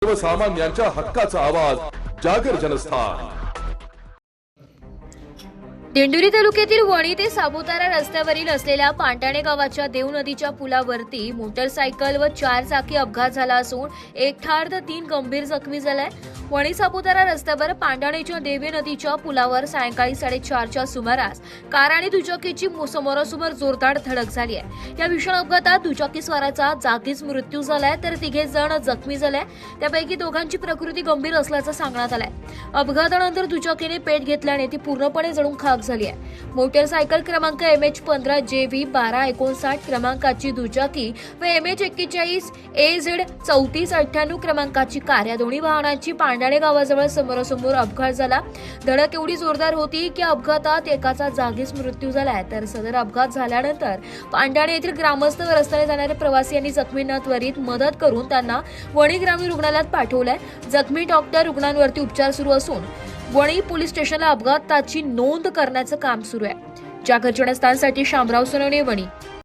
सर्वसामान्यांच्या हक्काचा आवाज जागर जनस्थान। दिंडोरी तालुक्यातील वणी ते सापुतारा रस्त्यावरील असलेल्या पांटाणे गावाच्या देव नदीच्या पुलावरती मोटरसायकल व 4 चाकी अपघात झाला असून एक ठार तर 3 गंभीर जखमी झाले। वणी सापुतारा रस्त्यावर पांटाणेच्या देवी नदीच्या पुलावर सायंकाळी 4:30च्या सुमारास कार आणि दुचाकीची समोरासमोर जोरदार धडक झाली आहे। या भीषण अपघातात दुचाकीस्वाराचा जागीच मृत्यू झालाय तर 3 जण जखमी झाले। त्यापैकी दोघांची प्रकृती गंभीर असल्याचं सांगण्यात आलंय। अपघातानंतर दुचाकीने पेट घेतल्याने ती पूर्णपणे जळून खाक झाली आहे। मोटरसायकल क्रमांक MH15JV 1259 क्रमांकाची दुचाकी व MH41 AZ 3498 क्रमांकाची कार या दोन्ही वाहनांची पांडाणे गावाजवळ समोरासमोर अपघात झाला। धडक एवढी जोरदार होती की अपघातात एकाचा जागीच मृत्यू झालाय तर सदर अपघात झाल्यानंतर पांडाणे येथील ग्रामस्थ व रस्त्याने जाणाऱ्या प्रवासी जखमींना त्वरित मदत करून त्यांना वणी ग्रामीण रुग्णालयात पाठवलंय। जखमी डॉक्टर रुग्णांवरती उपचार सुरू असून वणी पोलीस स्टेशनला अपघाताची नोंद करण्याचं काम सुरू आहे। जागर जनस्थानसाठी शामराव सोनवणे, वणी।